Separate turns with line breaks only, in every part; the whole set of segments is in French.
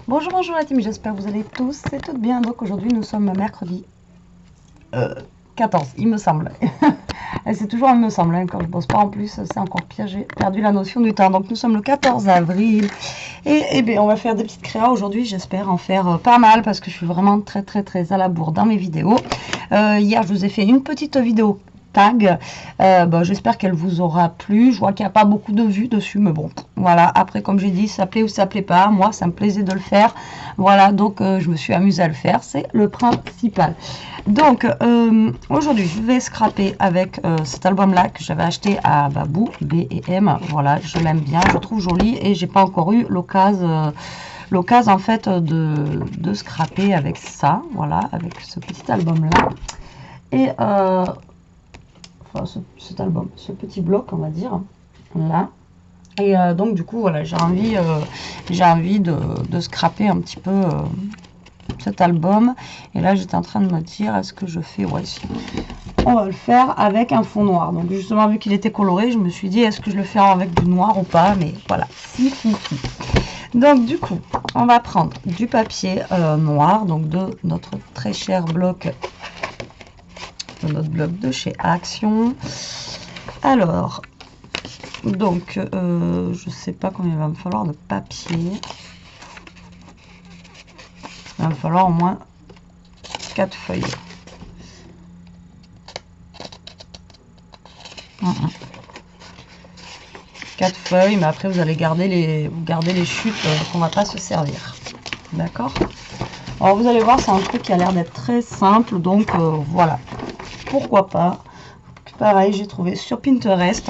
Bonjour, bonjour la team, j'espère que vous allez tous et toutes bien. Donc aujourd'hui nous sommes mercredi 14, il me semble. Et c'est toujours il me semble, hein, quand je bosse pas en plus, c'est encore pire, j'ai perdu la notion du temps. Donc nous sommes le 14 avril et bien on va faire des petites créas aujourd'hui, j'espère en faire pas mal parce que je suis vraiment très à la bourre dans mes vidéos. Hier je vous ai fait une petite vidéo tag, j'espère qu'elle vous aura plu. Je vois qu'il n'y a pas beaucoup de vues dessus, mais bon, voilà. Après, comme j'ai dit, ça plaît ou ça plaît pas. Moi, ça me plaisait de le faire. Voilà, donc je me suis amusée à le faire. C'est le principal. Donc, aujourd'hui, je vais scraper avec cet album-là que j'avais acheté à Babou, B&M. Voilà, je l'aime bien, je le trouve joli et j'ai pas encore eu l'occasion en fait de scraper avec ça. Voilà, avec ce petit album-là. Et cet album, ce petit bloc, on va dire, là. Et donc du coup, voilà, j'ai envie de scraper un petit peu cet album. Et là, j'étais en train de me dire, est-ce que je fais, ouais, si. On va le faire avec un fond noir. Donc justement, vu qu'il était coloré, je me suis dit, est-ce que je le fais avec du noir ou pas? Mais voilà, si. Donc du coup, on va prendre du papier noir, donc de notre très cher bloc, de notre bloc de chez Action. Alors, donc, je sais pas combien il va me falloir de papier. Il va me falloir au moins 4 feuilles. 4 feuilles, mais après vous allez garder les chutes qu'on va pas se servir. D'accord? Alors vous allez voir, c'est un truc qui a l'air d'être très simple, donc voilà. Pourquoi pas? Pareil, j'ai trouvé sur Pinterest.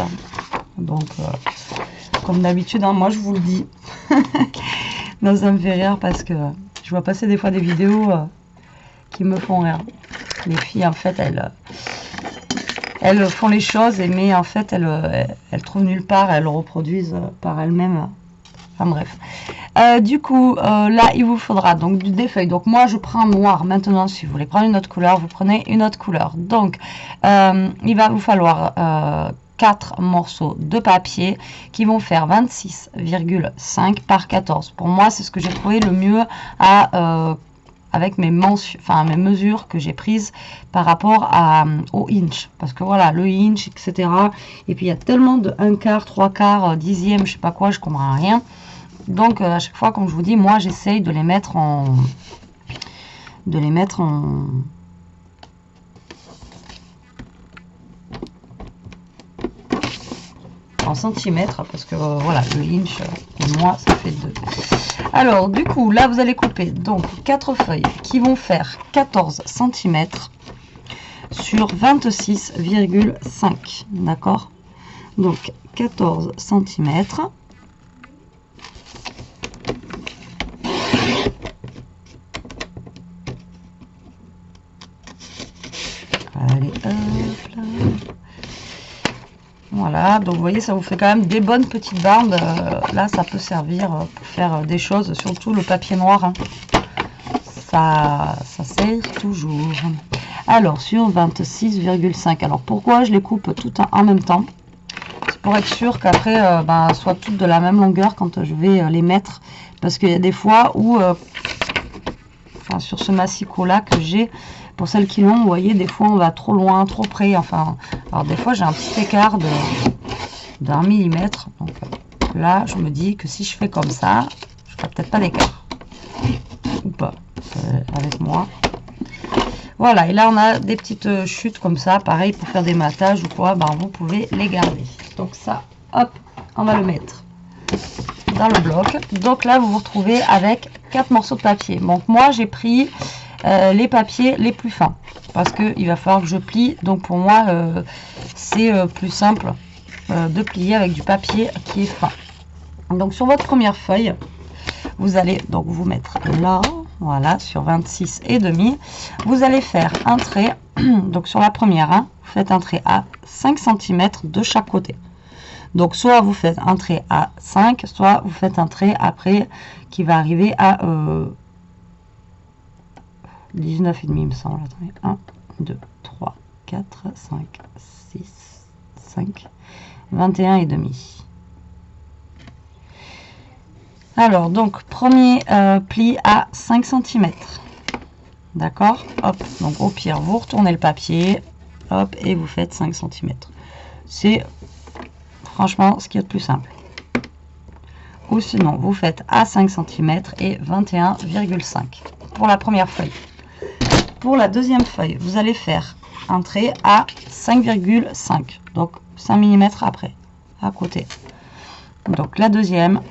Donc, comme d'habitude, hein, moi je vous le dis. Non, ça me fait rire parce que je vois passer des fois des vidéos qui me font rire. Les filles, en fait, elles font les choses, mais en fait, elles trouvent nulle part, elles le reproduisent par elles-mêmes. Enfin bref. Du coup, là, il vous faudra donc des feuilles. Donc moi, je prends noir. Maintenant, si vous voulez prendre une autre couleur, vous prenez une autre couleur. Donc, il va vous falloir 4 morceaux de papier qui vont faire 26,5 par 14. Pour moi, c'est ce que j'ai trouvé le mieux avec mes mesures que j'ai prises par rapport au inch. Parce que voilà, le inch, etc. Et puis, il y a tellement de 1 quart, 3 quarts, dixième, je sais pas quoi, je comprends rien. Donc, à chaque fois, comme je vous dis, moi, j'essaye de les mettre en centimètres, parce que voilà, le inch, pour moi, ça fait 2. Alors, du coup, là, vous allez couper donc 4 feuilles qui vont faire 14 cm sur 26,5. D'accord? Donc, 14 cm. Allez, hop là. Voilà, donc vous voyez, ça vous fait quand même des bonnes petites bandes. Là, ça peut servir pour faire des choses, surtout le papier noir. Hein. Ça sert toujours. Alors, sur 26,5. Alors, pourquoi je les coupe toutes en même temps? C'est pour être sûr qu'après, soient toutes de la même longueur quand je vais les mettre. Parce qu'il y a des fois où, sur ce massicot-là que j'ai, pour celles qui l'ont, vous voyez, des fois on va trop loin, trop près. Enfin, alors des fois j'ai un petit écart d'1 millimètre. Donc là, je me dis que si je fais comme ça, je ferai peut-être pas d'écart. Ou pas, avec moi. Voilà, et là on a des petites chutes comme ça, pareil pour faire des matages ou quoi, vous pouvez les garder. Donc ça, hop, on va le mettre dans le bloc. Donc là, vous vous retrouvez avec 4 morceaux de papier. Donc moi, j'ai pris les papiers les plus fins parce qu'il va falloir que je plie. Donc pour moi, c'est plus simple de plier avec du papier qui est fin. Donc sur votre première feuille, vous allez donc vous mettre là, voilà, sur 26,5. Vous allez faire un trait, donc sur la première, vous faites un trait à 5 cm de chaque côté. Donc, soit vous faites un trait à 5, soit vous faites un trait après qui va arriver à 19,5, il me semble. Attendez, 1, 2, 3, 4, 5, 6, 5, 21,5. Alors, donc, premier pli à 5 cm. D'accord? Hop, donc au pire, vous retournez le papier, hop, et vous faites 5 cm. C'est franchement ce qu'il y a de plus simple. Ou sinon, vous faites à 5 cm et 21,5 pour la première feuille. Pour la deuxième feuille, vous allez faire un trait à 5,5, donc 5 mm après, à côté. Donc la deuxième,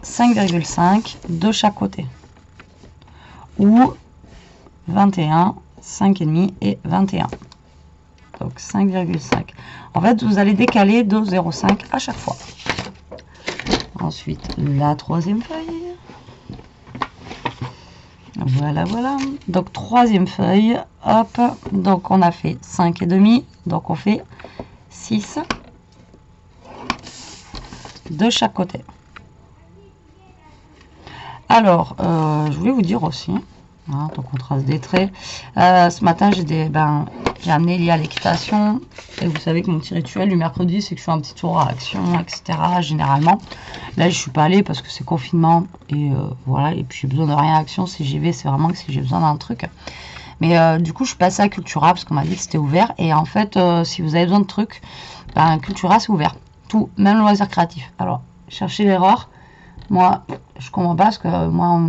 5,5 de chaque côté. Ou 21, 5,5 et 21. Donc 5,5. En fait, vous allez décaler de 0,5 à chaque fois. Ensuite, la troisième feuille. Voilà, voilà. Donc, troisième feuille. Hop. Donc, on a fait 5,5. Donc, on fait 6 de chaque côté. Alors, je voulais vous dire aussi, hein, donc on trace des traits. Ce matin, j'ai amené Lia à l'équitation. Et vous savez que mon petit rituel du mercredi, c'est que je fais un petit tour à Action, etc. Généralement. Là, je suis pas allée parce que c'est confinement. Et voilà. Et puis, j'ai besoin de rien à Action. Si j'y vais, c'est vraiment que si j'ai besoin d'un truc. Mais du coup, je suis passée à Cultura parce qu'on m'a dit que c'était ouvert. Et en fait, si vous avez besoin de trucs, Cultura, c'est ouvert. Tout, même le loisir créatif. Alors, cherchez l'erreur. Moi, je comprends pas parce que moi,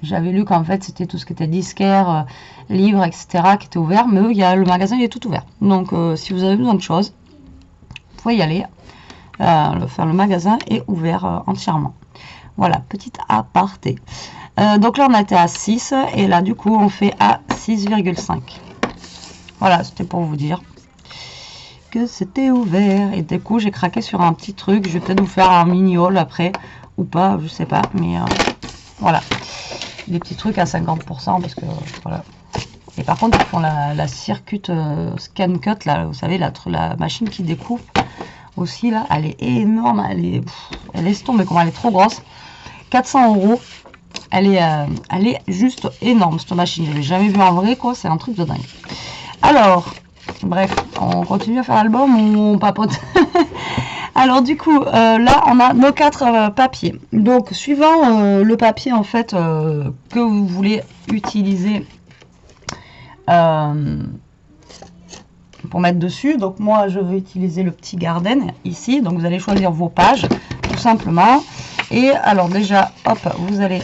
j'avais lu qu'en fait, c'était tout ce qui était disquaire, livres, etc. qui était ouvert. Mais eux, le magasin, il est tout ouvert. Donc, si vous avez besoin de choses, vous pouvez y aller. Le magasin est ouvert entièrement. Voilà, petite aparté. Donc là, on était à 6. Et là, du coup, on fait à 6,5. Voilà, c'était pour vous dire que c'était ouvert. Et du coup, j'ai craqué sur un petit truc. Je vais peut-être vous faire un mini haul après. Ou pas, je sais pas, mais voilà, des petits trucs à 50% parce que voilà. Et par contre, ils font la circuit scan cut là, vous savez, la machine qui découpe aussi là, elle est énorme, elle laisse tomber comment elle est trop grosse. 400 €, elle est juste énorme cette machine, je l'ai jamais vue en vrai quoi, c'est un truc de dingue. Alors, bref, on continue à faire l'album ou on papote? Alors du coup, là, on a nos 4 papiers. Donc, suivant le papier, en fait, que vous voulez utiliser pour mettre dessus. Donc, moi, je vais utiliser le petit Garden ici. Donc, vous allez choisir vos pages, tout simplement. Et alors, déjà, hop, vous allez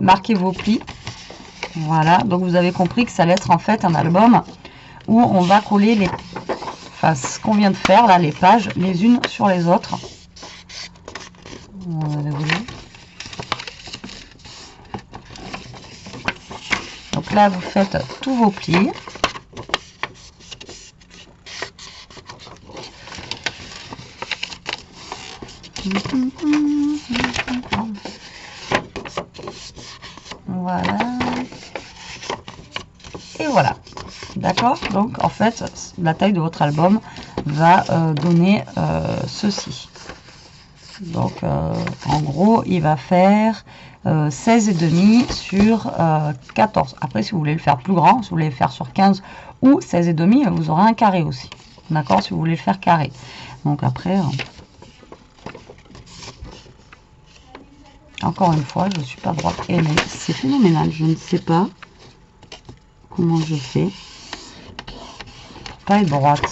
marquer vos plis. Voilà. Donc, vous avez compris que ça allait être, en fait, un album où on va coller les... Enfin, ce qu'on vient de faire, là, les pages, les unes sur les autres. Voilà. Donc là, vous faites tous vos plis. Voilà. Et voilà. D'accord? Donc, en fait, la taille de votre album va donner ceci. Donc, en gros, il va faire 16,5 sur 14. Après, si vous voulez le faire plus grand, si vous voulez le faire sur 15 ou 16,5, vous aurez un carré aussi. D'accord? Si vous voulez le faire carré. Donc, après... encore une fois, je ne suis pas droite. Et c'est phénoménal. Je ne sais pas comment je fais. Pas être droite.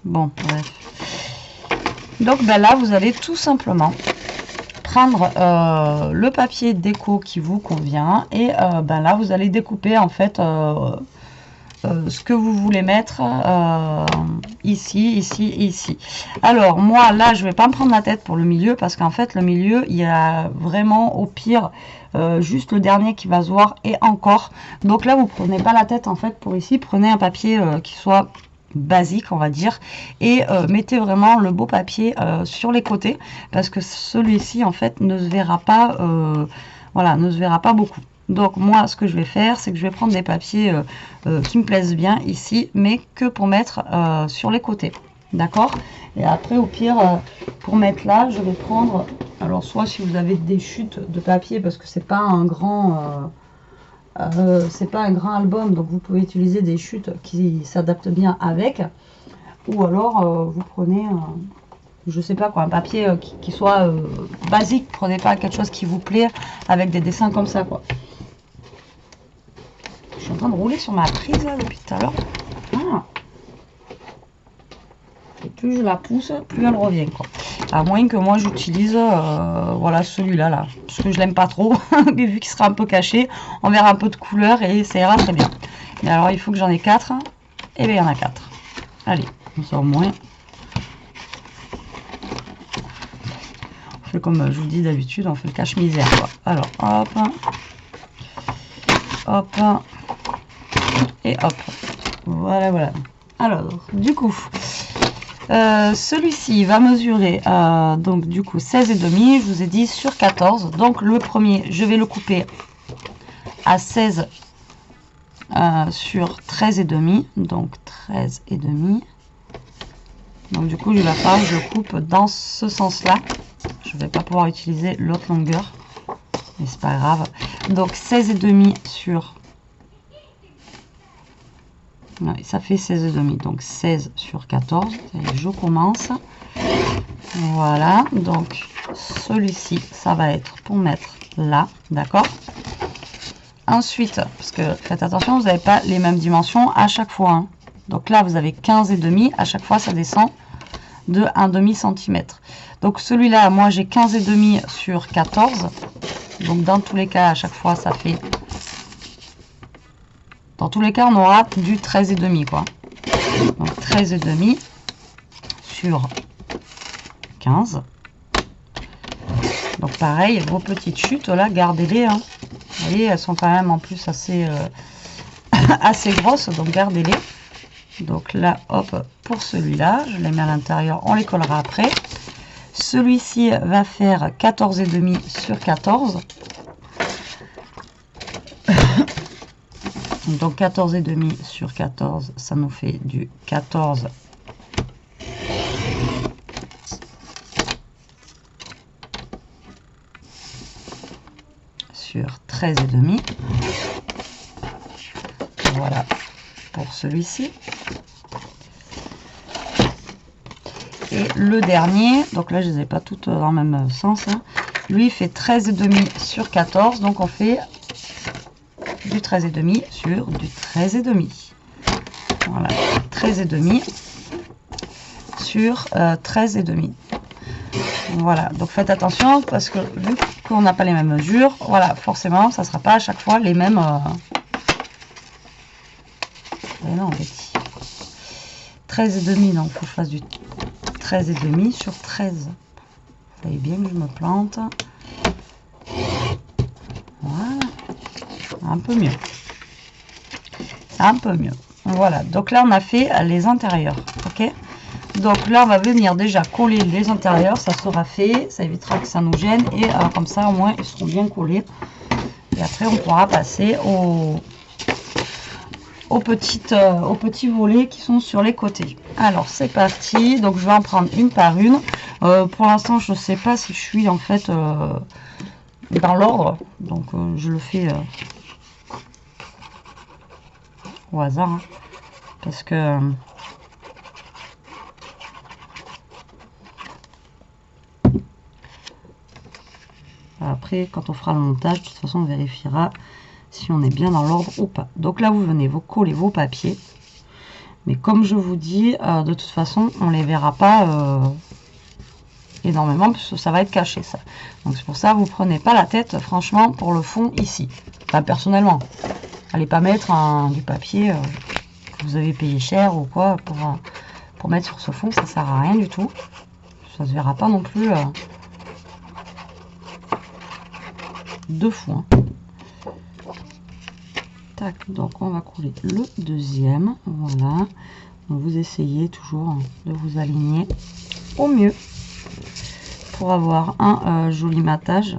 Bon, bref. Donc ben là, vous allez tout simplement prendre le papier déco qui vous convient et ben là, vous allez découper en fait ce que vous voulez mettre ici, ici et ici. Alors moi là, je vais pas me prendre la tête pour le milieu parce qu'en fait le milieu, il y a vraiment au pire juste le dernier qui va se voir et encore. Donc là, vous prenez pas la tête en fait pour ici. Prenez un papier qui soit basique, on va dire, et mettez vraiment le beau papier sur les côtés parce que celui-ci en fait ne se verra pas, voilà, ne se verra pas beaucoup. Donc moi, ce que je vais faire, c'est que je vais prendre des papiers qui me plaisent bien ici, mais que pour mettre sur les côtés. D'accord? Et après, au pire, pour mettre là, je vais prendre... Alors, soit si vous avez des chutes de papier, parce que c'est pas un grand... c'est pas un grand album, donc vous pouvez utiliser des chutes qui s'adaptent bien avec. Ou alors vous prenez, je sais pas quoi, un papier qui soit basique. Prenez pas quelque chose qui vous plaît avec des dessins comme ça, quoi. Je suis en train de rouler sur ma prise là, depuis tout à l'heure. Ah. Et plus je la pousse, plus elle revient, quoi. À moins que moi j'utilise voilà celui-là là, parce que je l'aime pas trop, mais vu qu'il sera un peu caché, on verra un peu de couleur et ça ira très bien. Mais alors il faut que j'en ai 4, et bien il y en a 4. Allez, on sort moins. On fait comme je vous dis d'habitude, on fait le cache-misère, quoi. Alors hop, hop, et hop. Voilà, voilà. Alors, du coup, celui-ci va mesurer donc du coup 16,5, je vous ai dit, sur 14. Donc le premier, je vais le couper à 16 sur 13,5. Donc 13,5. Donc du coup, il va falloir que je coupe dans ce sens-là. Je ne vais pas pouvoir utiliser l'autre longueur, mais c'est pas grave. Donc 16,5 sur... Ouais, ça fait 16,5, donc 16 sur 14, je commence. Voilà, donc celui-ci, ça va être pour mettre là, d'accord. Ensuite, parce que faites attention, vous n'avez pas les mêmes dimensions à chaque fois, hein. Donc là, vous avez 15,5, à chaque fois, ça descend de 1,5 cm. Donc celui-là, moi, j'ai 15,5 sur 14. Donc dans tous les cas, à chaque fois, ça fait... Dans tous les cas, on aura du 13,5, quoi. Donc 13,5 sur 15. Donc pareil, vos petites chutes, là, gardez-les, hein. Vous voyez, elles sont quand même en plus assez, assez grosses, donc gardez-les. Donc là, hop, pour celui-là, je les mets à l'intérieur, on les collera après. Celui-ci va faire 14,5 sur 14. Donc 14,5 sur 14, ça nous fait du 14 sur 13,5. Voilà pour celui-ci. Et le dernier, donc là je les ai pas toutes dans le même sens, hein. Lui il fait 13,5 sur 14, donc on fait du 13,5 sur du 13,5. Voilà, 13,5 sur 13,5. Voilà, donc faites attention parce que vu qu'on n'a pas les mêmes mesures, voilà, forcément ça sera pas à chaque fois les mêmes. Non, 13,5, donc il faut que je fasse du 13,5 sur 13. Vous voyez bien que je me plante. Voilà, un peu mieux. Un peu mieux. Voilà, donc là on a fait les intérieurs, ok. Donc là on va venir déjà coller les intérieurs, ça sera fait, ça évitera que ça nous gêne et comme ça au moins ils seront bien collés. Et après on pourra passer aux petits volets qui sont sur les côtés. Alors c'est parti, donc je vais en prendre une par une. Pour l'instant je ne sais pas si je suis en fait dans l'ordre, donc je le fais au hasard, hein, parce que après quand on fera le montage, de toute façon on vérifiera si on est bien dans l'ordre ou pas. Donc là vous venez vous coller vos papiers, mais comme je vous dis, de toute façon on les verra pas énormément parce que ça va être caché, ça. Donc c'est pour ça vous prenez pas la tête franchement pour le fond ici. Enfin personnellement, allez pas mettre du papier que vous avez payé cher ou quoi pour mettre sur ce fond, ça sert à rien du tout. Ça se verra pas non plus deux fois. Tac, donc on va coller le deuxième. Voilà. Donc vous essayez toujours de vous aligner au mieux pour avoir un joli matage.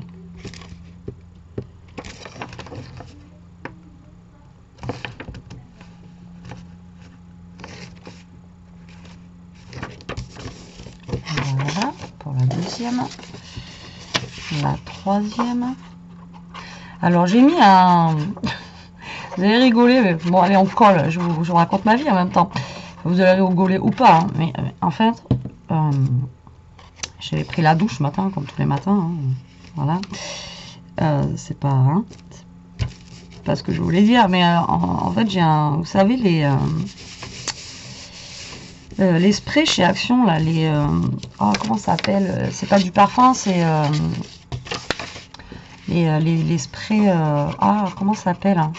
Voilà pour la deuxième. La troisième. Alors j'ai mis un Vous allez rigoler, mais bon, allez, on colle. Je vous raconte ma vie en même temps. Vous allez rigoler ou pas, hein, mais en fait, j'ai pris la douche ce matin, comme tous les matins. Hein, voilà. C'est pas ce que je voulais dire, mais en fait, j'ai un. Vous savez, les sprays chez Action, là, oh, comment ça s'appelle? C'est pas du parfum, c'est les sprays. Comment ça s'appelle, hein?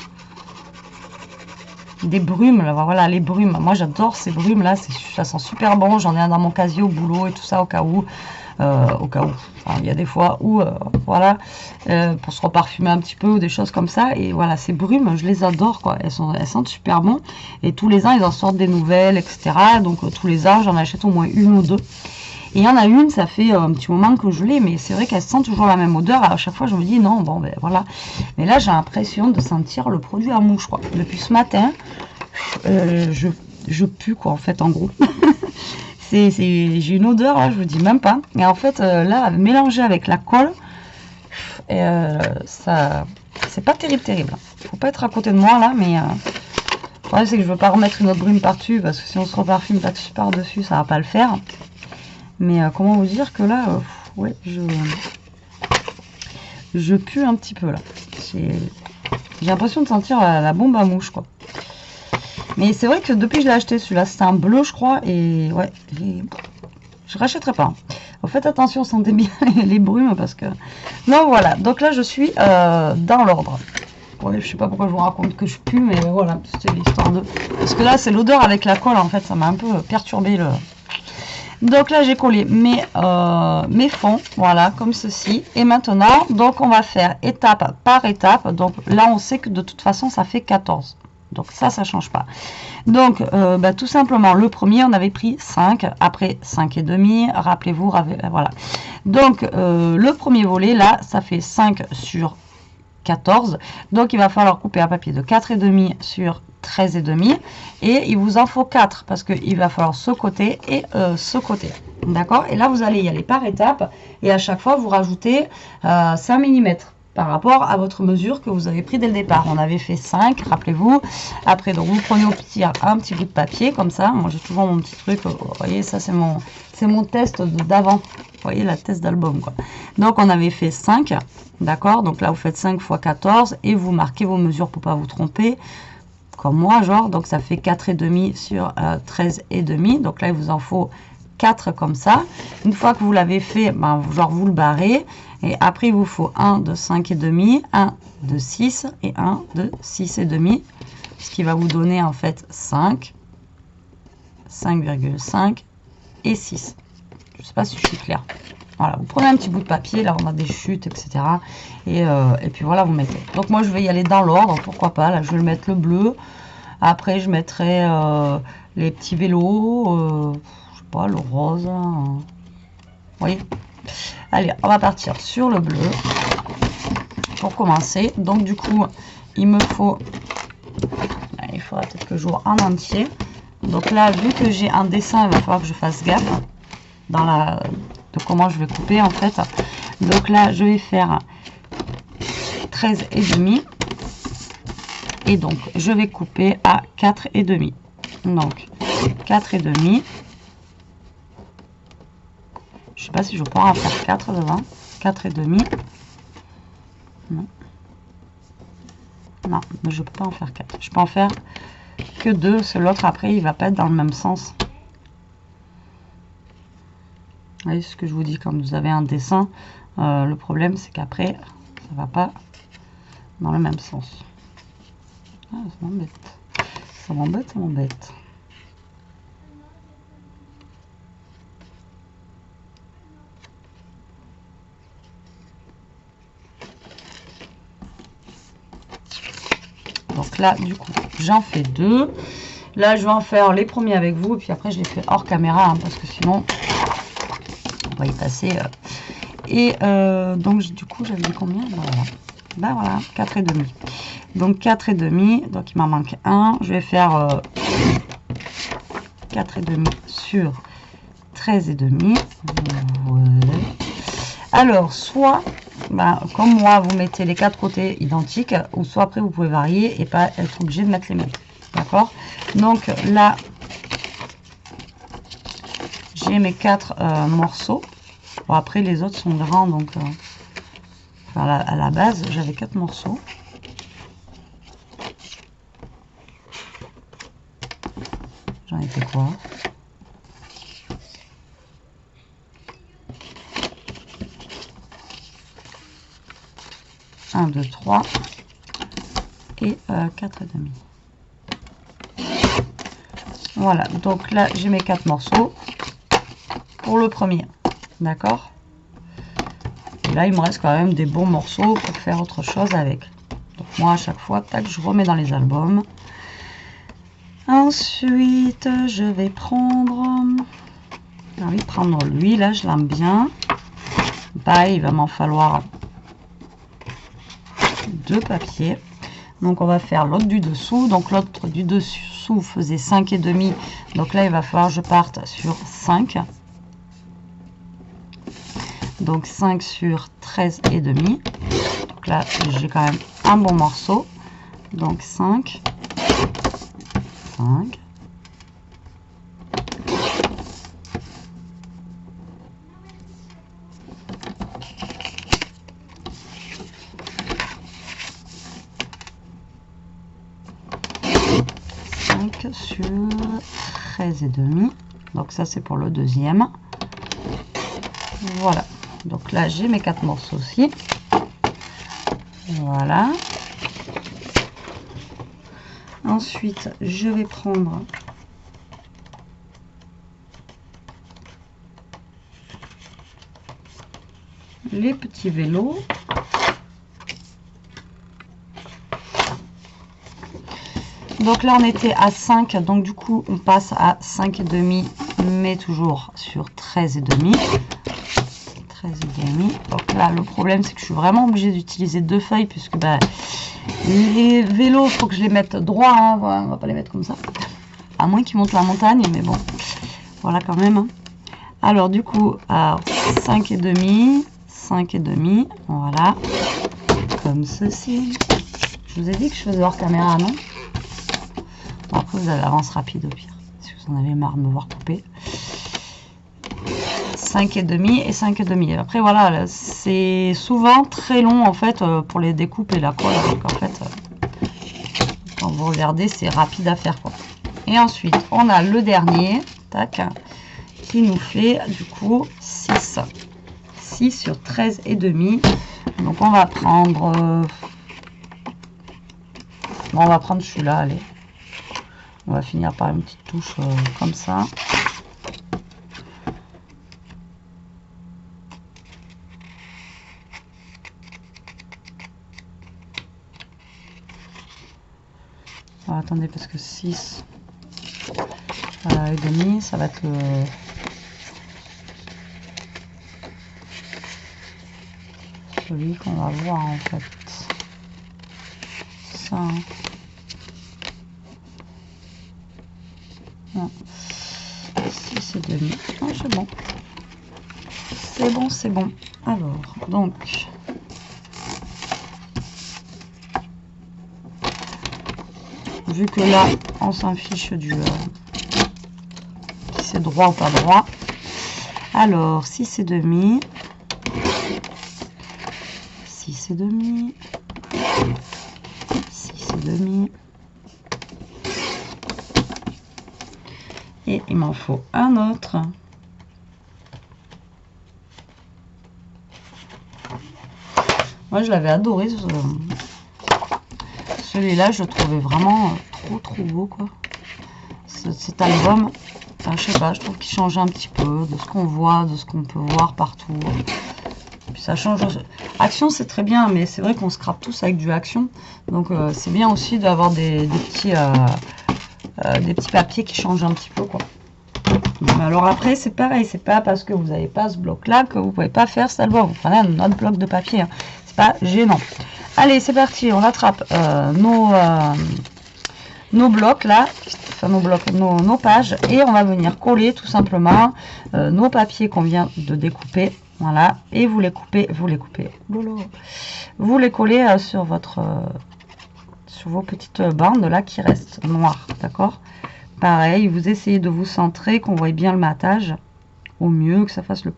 Des brumes, là, voilà, les brumes. Moi, j'adore ces brumes là, ça sent super bon. J'en ai un dans mon casier au boulot et tout ça, au cas où. Enfin, il y a des fois où, voilà, pour se reparfumer un petit peu ou des choses comme ça. Et voilà, ces brumes, je les adore, quoi. Elles sentent super bon. Et tous les ans, ils en sortent des nouvelles, etc. Donc, tous les ans, j'en achète au moins une ou deux. Et il y en a une, ça fait un petit moment que je l'ai, mais c'est vrai qu'elle sent toujours la même odeur. Alors, à chaque fois, je me dis, non, bon, ben voilà. Mais là, j'ai l'impression de sentir le produit à mouche, quoi. Depuis ce matin, je pue, quoi, en fait, en gros. J'ai une odeur, là, je vous dis même pas. Et en fait, là, mélangé avec la colle, ça, c'est pas terrible. Faut pas être à côté de moi, là, mais le problème, c'est que je veux pas remettre une autre brume par-dessus, parce que si on se reparfume par-dessus, ça va pas le faire. Mais comment vous dire que là, ouais, je pue un petit peu là. J'ai l'impression de sentir la bombe à mouche, quoi. Mais c'est vrai que depuis que je l'ai acheté, celui-là, c'est un bleu, je crois. Et ouais, je rachèterai pas. Faites attention, sentez bien les brumes parce que... Non, voilà. Donc là, je suis dans l'ordre. Ouais, je sais pas pourquoi je vous raconte que je pue, mais voilà, c'était l'histoire de... Parce que là, c'est l'odeur avec la colle, en fait, ça m'a un peu perturbé le... Donc là, j'ai collé mes fonds, voilà, comme ceci. Et maintenant, donc on va faire étape par étape. Donc là, on sait que de toute façon, ça fait 14. Donc ça change pas. Donc, tout simplement, le premier, on avait pris 5, après 5,5, rappelez-vous, voilà. Donc, le premier volet, là, ça fait 5 sur 14. Donc, il va falloir couper un papier de 4,5 sur 13,5 et il vous en faut 4 parce qu'il va falloir ce côté et ce côté, d'accord. Et là vous allez y aller par étapes et à chaque fois vous rajoutez 5 mm par rapport à votre mesure que vous avez pris dès le départ. On avait fait 5, rappelez-vous. Après, donc vous prenez un petit bout de papier comme ça. Moi j'ai toujours mon petit truc, vous voyez, ça c'est mon test d'avant, vous voyez, la test d'album, quoi. Donc on avait fait 5, d'accord. Donc là vous faites 5 x 14 et vous marquez vos mesures pour pas vous tromper, comme moi, genre. Donc ça fait 4,5 sur 13,5. Donc là il vous en faut 4 comme ça. Une fois que vous l'avez fait, ben, genre vous le barrez. Et après il vous faut un de 5,5, un de 6 et un de 6,5. Ce qui va vous donner en fait 5, 5,5 et 6. Je ne sais pas si je suis claire. Voilà, vous prenez un petit bout de papier, là on a des chutes, etc. Et puis voilà, vous mettez. Donc moi je vais y aller dans l'ordre, pourquoi pas. Là je vais mettre le bleu. Après je mettrai les petits vélos, je sais pas, le rose. Vous voyez. Allez, on va partir sur le bleu pour commencer. Donc du coup, il me faut... Il faudra peut-être que je joue en entier. Donc là, vu que j'ai un dessin, il va falloir que je fasse gaffe de comment je vais couper en fait. Donc là, je vais faire 13,5 et donc je vais couper à 4,5. Donc 4,5. Je sais pas si je pourrais en faire 4 devant. 4,5. Non. Non, mais je peux pas en faire 4. Je peux en faire que 2, parce que l'autre après il va pas être dans le même sens. Vous voyez ce que je vous dis quand vous avez un dessin, le problème c'est qu'après ça va pas dans le même sens. Ah, ça m'embête. Ça m'embête, ça m'embête. Donc là, du coup, j'en fais 2. Là, je vais en faire les premiers avec vous. Et puis après, je les fais hors caméra. Hein, parce que sinon, on va y passer. Et donc, du coup, j'avais dit combien? Ben voilà, 4,5. Donc, 4,5. Donc, il m'en manque un. Je vais faire 4,5 sur 13,5. Voilà. Alors, soit ben, comme moi, vous mettez les 4 côtés identiques, ou soit après vous pouvez varier et pas être obligé de mettre les mêmes. D'accord? Donc là, j'ai mes 4 morceaux. Bon, après les autres sont grands, donc enfin, à la base j'avais 4 morceaux. J'en ai fait quoi? Un, 2, 3 et 4 et demi. Voilà, donc là j'ai mes 4 morceaux pour le premier. D'accord? Et là il me reste quand même des bons morceaux pour faire autre chose avec. Donc moi à chaque fois, tac, je remets dans les albums. Ensuite je vais prendre, j'ai envie de prendre lui, là je l'aime bien. Pareil, il va m'en falloir 2 papiers. Donc on va faire l'autre du dessous. Donc l'autre du dessous faisait 5 et demi. Donc là il va falloir que je parte sur 5. Donc 5 sur 13 et demi. Donc là j'ai quand même un bon morceau. Donc 5, 5. Sur 13 et demi. Donc ça c'est pour le deuxième. Voilà, donc là j'ai mes 4 morceaux aussi. Voilà, ensuite je vais prendre les petits vélos. Donc là on était à 5, donc du coup on passe à 5 et demi, mais toujours sur 13 et demi. 13 et demi. Donc là le problème c'est que je suis vraiment obligée d'utiliser 2 feuilles puisque bah, les vélos il faut que je les mette droit, hein. Voilà, on va pas les mettre comme ça. À moins qu'ils montent la montagne, mais bon, voilà quand même. Hein. Alors du coup, 5 et demi, 5 et demi, voilà, comme ceci. Je vous ai dit que je faisais hors caméra, non? Bon, après vous avez l'avance rapide au pire, si vous en avez marre de me voir couper. 5 et demi et 5 et demi. Après voilà, c'est souvent très long en fait pour les découpes et la colle. Donc en fait, quand vous regardez, c'est rapide à faire quoi. Et ensuite, on a le dernier, tac, qui nous fait du coup 6. 6 sur 13 et demi. Donc on va prendre, bon, on va prendre celui-là, allez. On va finir par une petite touche comme ça. Alors, attendez, parce que 6 et demi, ça va être le... celui qu'on va voir en fait. Ça. Non. 6 et demi. Oh, c'est bon. C'est bon, c'est bon. Alors, donc... vu que là, on s'en fiche du... si c'est droit ou pas droit. Alors, 6 et demi. 6 et demi. 6 et demi. Et il m'en faut un autre. Moi, je l'avais adoré. Celui-là, je le trouvais vraiment trop beau, quoi. Cet album, enfin, je sais pas, je trouve qu'il change un petit peu de ce qu'on voit, de ce qu'on peut voir partout. Puis ça change. Action, c'est très bien, mais c'est vrai qu'on scrape tous avec du Action. Donc, c'est bien aussi d'avoir des petits papiers qui changent un petit peu, quoi. Mais alors après, c'est pareil, c'est pas parce que vous n'avez pas ce bloc-là que vous pouvez pas faire cet album. Vous prenez un autre bloc de papier, hein. C'est pas gênant. Allez, c'est parti, on attrape nos blocs là, enfin nos pages, et on va venir coller tout simplement nos papiers qu'on vient de découper Voilà, et vous les coupez, vous les collez sur sur vos petites bandes là qui restent noires, d'accord? Pareil, vous essayez de vous centrer, qu'on voit bien le matage au mieux, que ça fasse le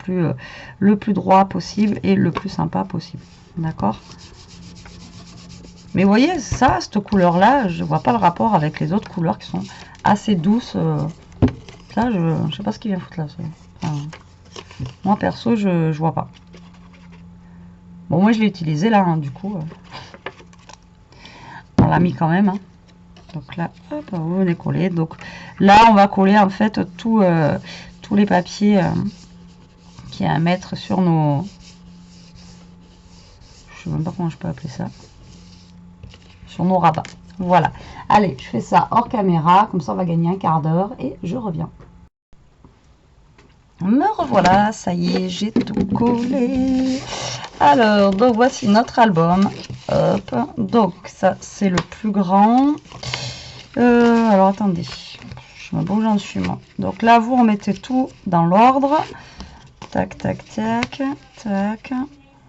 plus droit possible et le plus sympa possible, d'accord? Mais vous voyez, ça, cette couleur-là, je vois pas le rapport avec les autres couleurs qui sont assez douces. Ça, je sais pas ce qu'il vient foutre là. Enfin, moi, perso, je vois pas. Bon, moi, je l'ai utilisé là, hein, du coup. On l'a mis quand même. Hein. Donc là, hop, vous venez coller. Donc là, on va coller en fait tous les papiers qu'il y a à mettre sur nos... Je sais même pas comment je peux appeler ça. Sur nos rabats. Voilà. Allez, je fais ça hors caméra. Comme ça, on va gagner un quart d'heure et je reviens. Me revoilà, ça y est, j'ai tout collé. Alors, donc voici notre album. Hop, donc ça c'est le plus grand. Alors attendez, je me bouge, j'en suis moi. Donc là, vous remettez tout dans l'ordre. Tac, tac, tac, tac.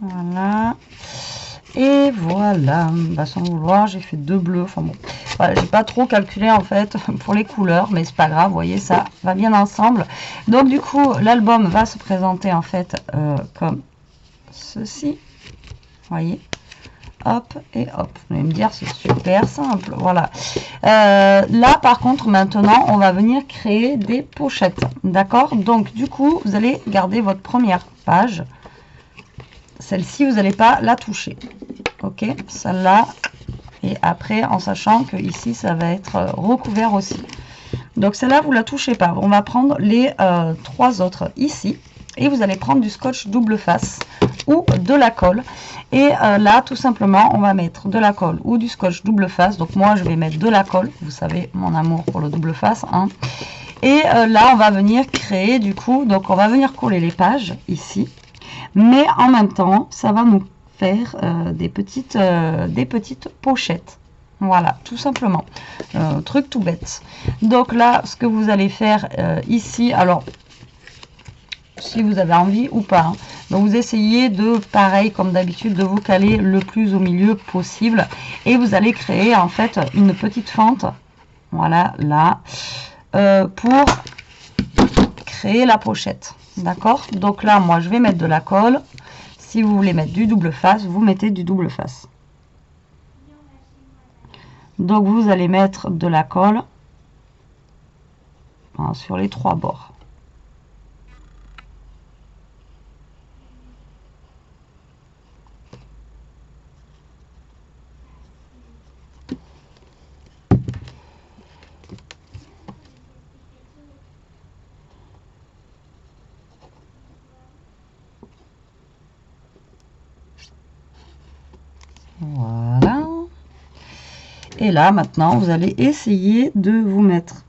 Voilà. Et voilà. Bah, sans vouloir, j'ai fait 2 bleus. Enfin bon, voilà, j'ai pas trop calculé en fait pour les couleurs, mais c'est pas grave. Vous voyez, ça va bien ensemble. Donc du coup, l'album va se présenter en fait comme ceci. Vous voyez. Hop et hop. Vous allez me dire, c'est super simple. Voilà. Là, par contre, maintenant, on va venir créer des pochettes. D'accord? Donc, du coup, vous allez garder votre première page. Celle-ci, vous n'allez pas la toucher. Ok? Celle-là. Et après, en sachant que ici, ça va être recouvert aussi. Donc, celle-là, vous ne la touchez pas. On va prendre les 3 autres ici. Et vous allez prendre du scotch double face ou de la colle. Et là, tout simplement, on va mettre de la colle ou du scotch double face. Donc moi, je vais mettre de la colle. Vous savez, mon amour pour le double face. Hein. Et là, on va venir créer du coup. Donc, on va venir coller les pages ici. Mais en même temps, ça va nous faire des petites pochettes. Voilà, tout simplement. Truc tout bête. Donc là, ce que vous allez faire ici, alors... si vous avez envie ou pas. Hein. Donc vous essayez de, pareil comme d'habitude, de vous caler le plus au milieu possible. Et vous allez créer en fait une petite fente. Voilà, là. Pour créer la pochette. D'accord? Donc là, moi, je vais mettre de la colle. Si vous voulez mettre du double face, vous mettez du double face. Donc vous allez mettre de la colle sur les 3 bords. Voilà. Et là, maintenant, vous allez essayer de vous mettre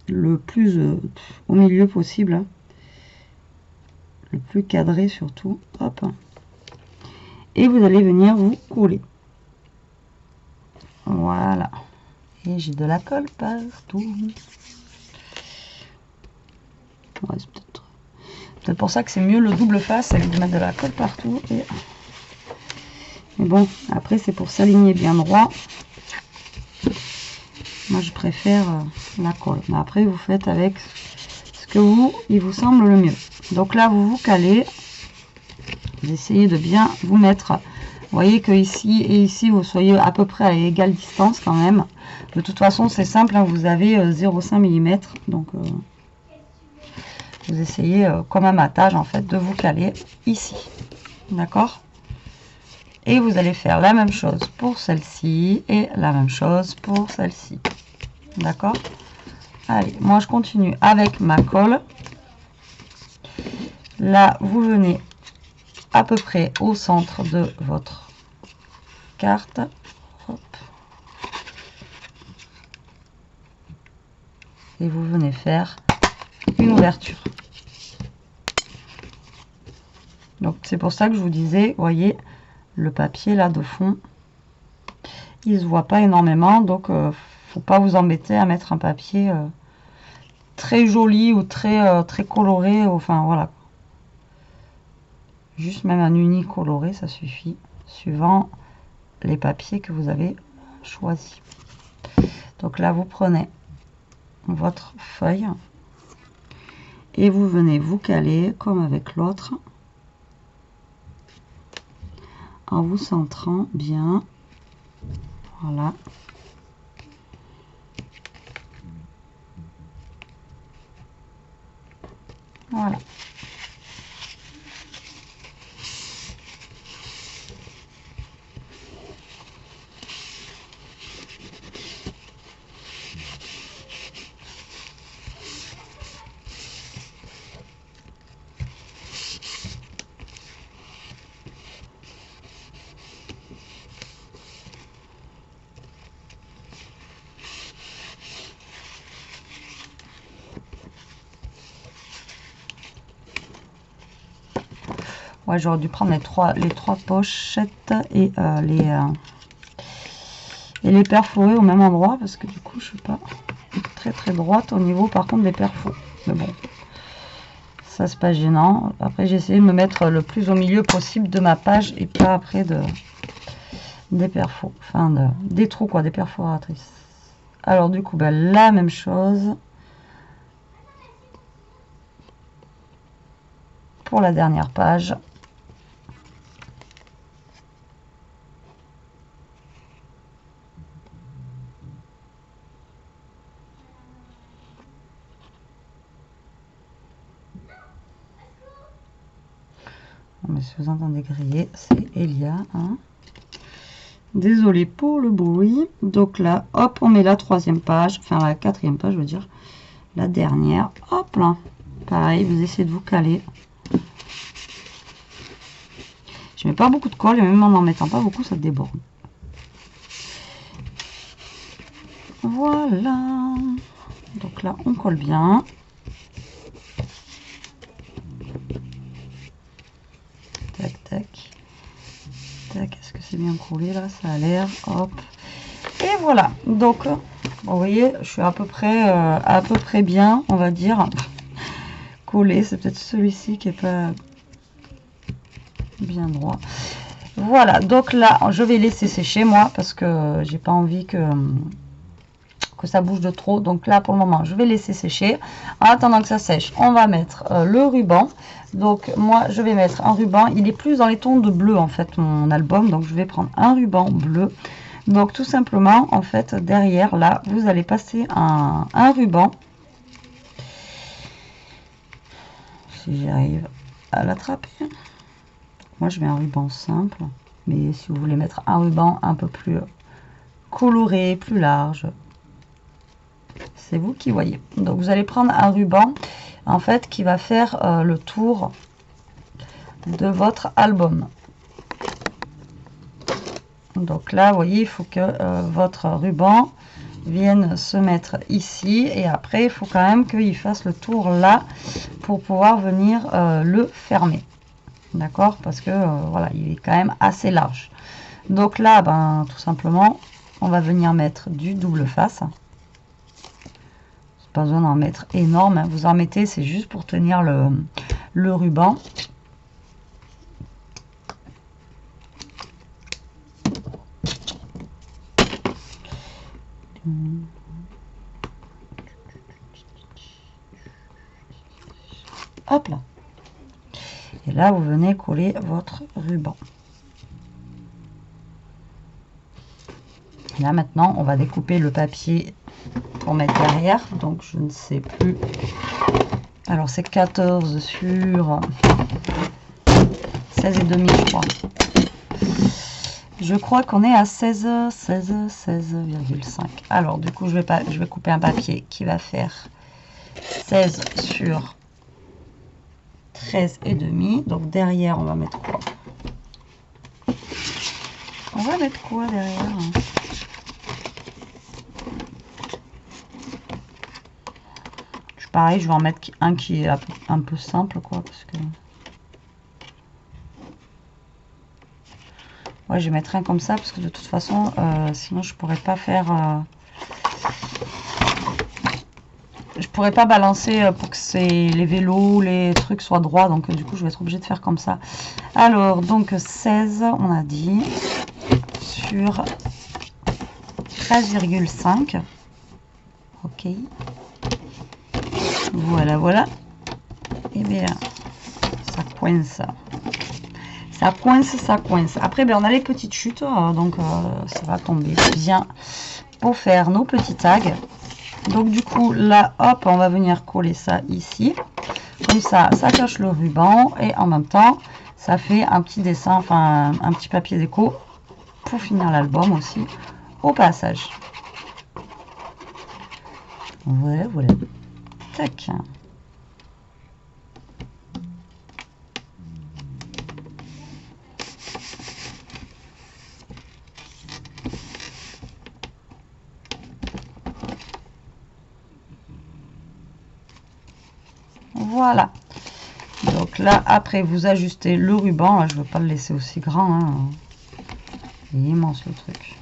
le plus au milieu possible. Hein. Le plus cadré surtout. Hop. Et vous allez venir vous coller. Voilà. Et j'ai de la colle partout. Ouais, c'est peut-être pour ça que c'est mieux le double face, avec de mettre de la colle partout. Et... mais bon, après c'est pour s'aligner bien droit. Moi je préfère la colle. Mais après vous faites avec ce que il vous semble le mieux. Donc là vous vous calez. Vous essayez de bien vous mettre. Vous voyez que ici et ici vous soyez à peu près à égale distance quand même. De toute façon c'est simple, hein, vous avez 0,5 mm. Donc vous essayez comme un matage en fait de vous caler ici. D'accord? Et vous allez faire la même chose pour celle-ci et la même chose pour celle-ci. D'accord? Allez, moi je continue avec ma colle. Là, vous venez à peu près au centre de votre carte. Hop. Et vous venez faire une ouverture. Donc c'est pour ça que je vous disais, voyez, le papier là de fond, il se voit pas énormément, donc faut pas vous embêter à mettre un papier très joli ou très coloré, enfin voilà. Juste même un uni coloré, ça suffit, suivant les papiers que vous avez choisis. Donc là, vous prenez votre feuille et vous venez vous caler comme avec l'autre en vous centrant bien. Voilà. Voilà. Ouais, j'aurais dû prendre les trois pochettes et les perforer au même endroit parce que du coup, je suis pas très droite au niveau par contre des perfos. Mais bon, ça c'est pas gênant. Après, j'ai essayé de me mettre le plus au milieu possible de ma page et pas après des perfos, enfin des trous quoi, des perforatrices. Alors du coup, ben, la même chose pour la dernière page. Mais si vous entendez griller, c'est Elia. Hein. Désolée pour le bruit. Donc là, hop, on met la troisième page, enfin la quatrième page, je veux dire, la dernière. Hop là. Pareil, vous essayez de vous caler. Je mets pas beaucoup de colle et même en mettant pas beaucoup, ça déborde. Voilà. Donc là, on colle bien. Tac, tac. Tac, est-ce que c'est bien collé là? Ça a l'air. Hop. Et voilà. Donc, vous voyez, je suis à peu près bien, on va dire, collé. C'est peut-être celui-ci qui est pas bien droit. Voilà. Donc là, je vais laisser sécher moi parce que j'ai pas envie que ça bouge de trop. Donc là, pour le moment, je vais laisser sécher. En attendant que ça sèche, on va mettre le ruban. Donc moi, je vais mettre un ruban. Il est plus dans les tons de bleu, en fait, mon album. Donc je vais prendre un ruban bleu. Donc tout simplement, en fait, derrière, là, vous allez passer un ruban. Si j'arrive à l'attraper. Moi, je mets un ruban simple. Mais si vous voulez mettre un ruban un peu plus coloré, plus large, c'est vous qui voyez. Donc vous allez prendre un ruban en fait qui va faire le tour de votre album. Donc là, vous voyez, il faut que votre ruban vienne se mettre ici et après il faut quand même qu'il fasse le tour là pour pouvoir venir le fermer. D'accord, parce que voilà, il est quand même assez large. Donc là, ben tout simplement, on va venir mettre du double face. Pas besoin d'en mettre énorme, hein. Vous en mettez, c'est juste pour tenir le ruban. Hop là. Et là, vous venez coller votre ruban. Là, maintenant, on va découper le papier pour mettre derrière. Donc, je ne sais plus. Alors, c'est 14 sur 16,5, je crois. Je crois qu'on est à 16,5. Alors, du coup, je vais couper un papier qui va faire 16 sur 13,5. Donc, derrière, on va mettre quoi? On va mettre quoi derrière? Pareil, je vais en mettre un qui est un peu simple, quoi, parce que... Ouais, je vais mettre un comme ça, parce que de toute façon, sinon je pourrais pas faire... je pourrais pas balancer pour que les vélos, les trucs soient droits, donc du coup je vais être obligée de faire comme ça. Alors donc 16 on a dit sur 13,5. Ok, voilà, et bien ça coince, ça coince. Après ben, on a les petites chutes, donc ça va tomber bien pour faire nos petits tags. Donc du coup là hop on va venir coller ça ici, comme ça cache le ruban et en même temps ça fait un petit dessin, enfin un petit papier déco pour finir l'album aussi au passage. Voilà, tac. Voilà. Donc là, après, vous ajustez le ruban. Là, je ne veux pas le laisser aussi grand. Hein. Il est immense le truc.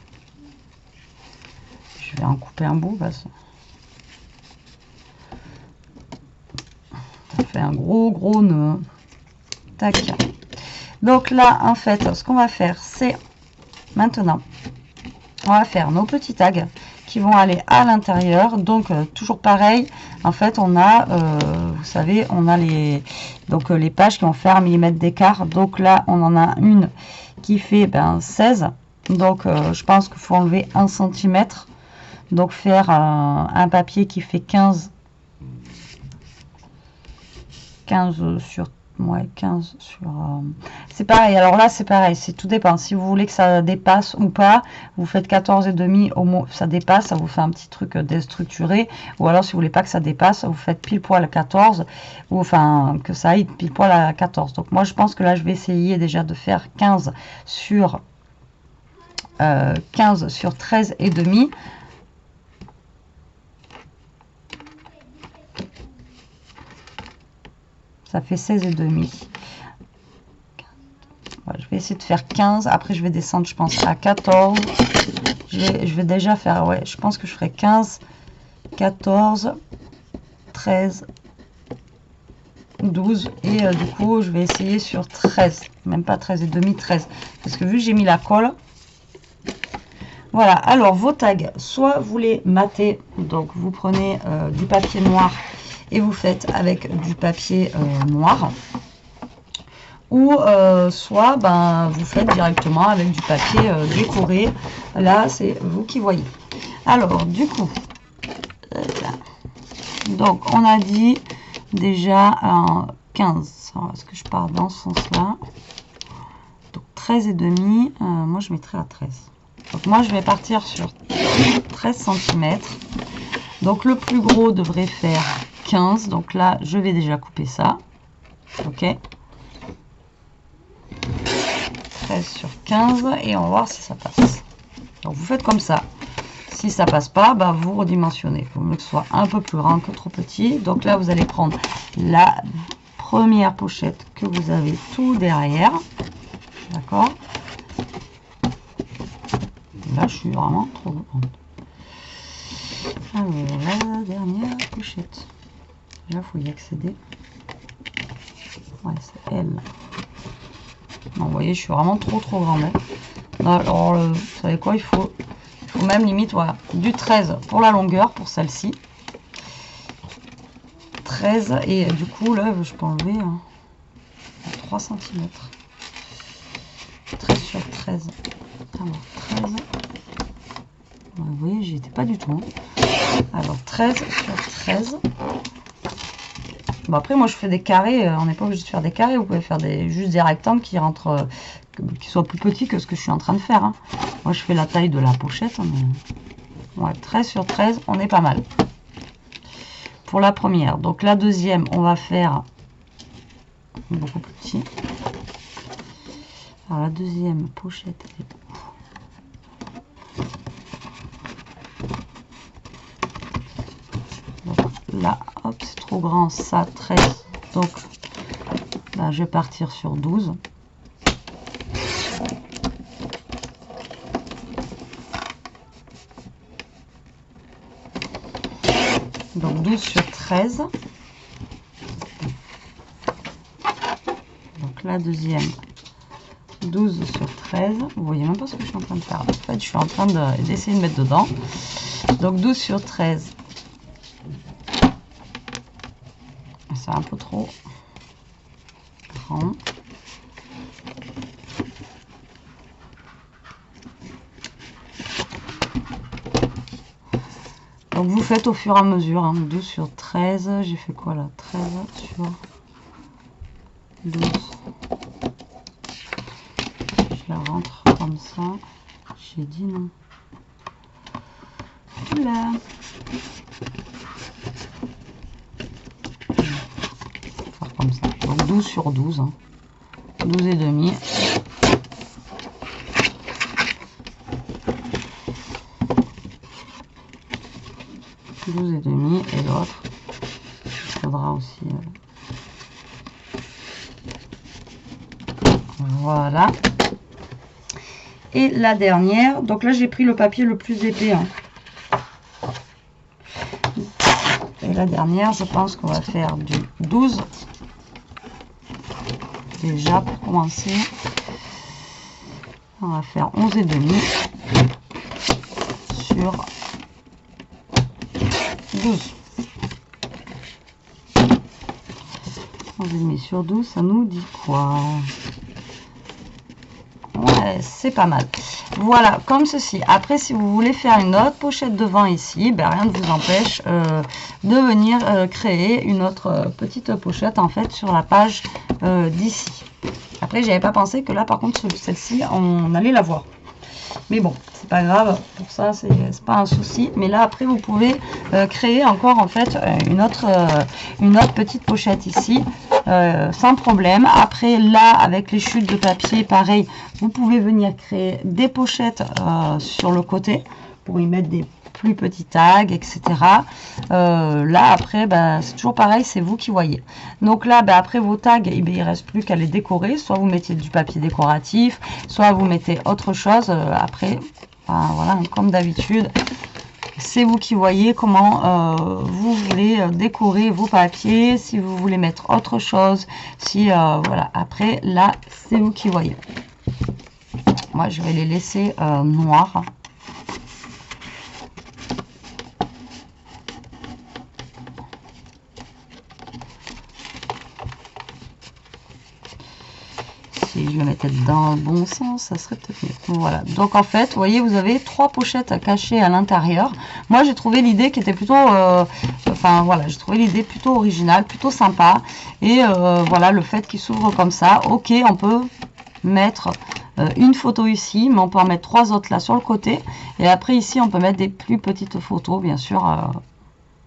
Je vais en couper un bout parce que ça fait un gros nœud. Tac. Donc là, en fait, ce qu'on va faire, c'est maintenant, on va faire nos petits tags qui vont aller à l'intérieur. Donc toujours pareil, en fait on a vous savez, on a les pages qui vont faire 1 mm d'écart. Donc là on en a une qui fait 16, donc je pense qu'il faut enlever 1 cm, donc faire un papier qui fait 15 sur 15 sur c'est pareil. Alors là c'est pareil, c'est tout dépend, si vous voulez que ça dépasse ou pas, vous faites 14,5 au moins, ça dépasse, ça vous fait un petit truc déstructuré, ou alors si vous voulez pas que ça dépasse, vous faites pile poil à 14, ou enfin que ça aille pile poil à 14. Donc moi je pense que là je vais essayer déjà de faire 15 sur 13,5. Ça fait 16,5. Ouais, je vais essayer de faire 15. Après, je vais descendre, je pense, à 14. Je vais déjà faire, ouais, je pense que je ferai 15, 14, 13, 12. Et du coup, je vais essayer sur 13. Même pas 13,5, 13. Parce que vu que j'ai mis la colle. Voilà, alors vos tags, soit vous les matez, donc vous prenez du papier noir et vous faites avec du papier noir, ou soit vous faites directement avec du papier décoré. Là c'est vous qui voyez. Alors du coup donc on a dit déjà 15. Est-ce que je pars dans ce sens là? Donc 13,5, moi je mettrai à 13. Donc moi je vais partir sur 13 cm. Donc le plus gros devrait faire 15. Donc là je vais déjà couper ça. Ok, 13 sur 15 et on va voir si ça passe. Donc vous faites comme ça. Si ça passe pas, vous redimensionnez. Il faut mieux que ce soit un peu plus grand que trop petit. Donc là vous allez prendre la première pochette que vous avez tout derrière. D'accord. Là je suis vraiment trop grande. Alors la dernière pochette. Là il faut y accéder. Ouais, c'est elle. Non, vous voyez, je suis vraiment trop grande. Alors, vous savez quoi, il faut même limite, voilà, du 13 pour la longueur, pour celle-ci. 13, et du coup, là, je peux enlever 3 cm. 13 sur 13. Alors, 13. Vous voyez, j'y étais pas du tout. Alors, 13 sur 13. Bon, après, moi, je fais des carrés. On n'est pas obligé de faire des carrés. Vous pouvez faire juste des rectangles qui rentrent, qui soient plus petits que ce que je suis en train de faire. Hein. Moi, je fais la taille de la pochette. Mais... ouais, 13 sur 13, on est pas mal. Pour la première. Donc, la deuxième, on va faire beaucoup plus petit. Alors, la deuxième pochette, elle est... là, hop, c'est trop grand, ça, 13. Donc, là, je vais partir sur 12. Donc, 12 sur 13. Donc la deuxième, 12 sur 13. Vous voyez même pas ce que je suis en train de faire. En fait, je suis en train d'essayer de mettre dedans. Donc 12 sur 13. C'est un peu trop grand. Donc vous faites au fur et à mesure, hein. 12 sur 13, j'ai fait quoi là? 13 sur 12. Je la rentre comme ça. J'ai dit non. Oula. Faire comme ça. Donc 12 sur 12. Hein. 12 et demi. Et demi et l'autre il faudra aussi voilà. Et la dernière, donc là j'ai pris le papier le plus épais, hein. Et la dernière, je pense qu'on va faire du 12 déjà pour commencer. On va faire 11 et demi sur 12. 11,5 sur 12, ça nous dit quoi? Ouais, c'est pas mal. Voilà, comme ceci. Après, si vous voulez faire une autre pochette devant ici, ben, rien ne vous empêche de venir créer une autre petite pochette en fait sur la page d'ici. Après, j'avais pas pensé que là, par contre, celle-ci, on allait la voir. Mais bon, c'est pas grave, pour ça c'est pas un souci. Mais là après vous pouvez créer encore en fait une autre petite pochette ici sans problème. Après là avec les chutes de papier pareil, vous pouvez venir créer des pochettes sur le côté pour y mettre des plus petits tags, etc. Là après bah, c'est toujours pareil, c'est vous qui voyez. Donc là bah, après vos tags, eh bien, il reste plus qu'à les décorer, soit vous mettez du papier décoratif, soit vous mettez autre chose après. Enfin, voilà, comme d'habitude, c'est vous qui voyez comment vous voulez décorer vos papiers, si vous voulez mettre autre chose, si voilà, après là c'est vous qui voyez. Moi je vais les laisser noirs. Si je le mettais dans le bon sens, ça serait peut-être mieux. Voilà. Donc en fait, vous voyez, vous avez 3 pochettes à cacher à l'intérieur. Moi, j'ai trouvé l'idée qui était plutôt, enfin voilà, j'ai trouvé l'idée plutôt originale, plutôt sympa. Et voilà, le fait qu'il s'ouvre comme ça. Ok, on peut mettre une photo ici, mais on peut en mettre 3 autres là sur le côté. Et après ici, on peut mettre des plus petites photos, bien sûr.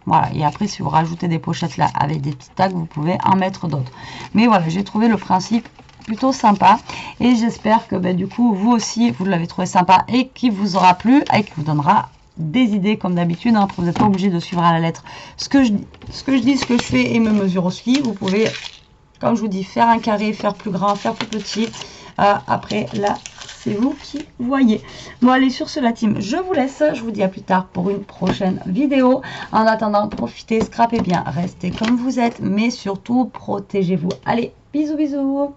Voilà, et après si vous rajoutez des pochettes là avec des petits tags, vous pouvez en mettre d'autres. Mais voilà, j'ai trouvé le principe plutôt sympa et j'espère que bah, du coup vous aussi vous l'avez trouvé sympa et qu'il vous aura plu et qu'il vous donnera des idées comme d'habitude, hein. Vous n'êtes pas obligé de suivre à la lettre ce que je dis, ce que je fais et me mesure aussi. Vous pouvez, comme je vous dis, faire un carré, faire plus grand, faire plus petit. Après là c'est vous qui voyez. Bon allez, sur ce la team, je vous laisse, je vous dis à plus tard pour une prochaine vidéo. En attendant, profitez, scrapez bien, restez comme vous êtes, mais surtout protégez-vous. Allez, bisous bisous.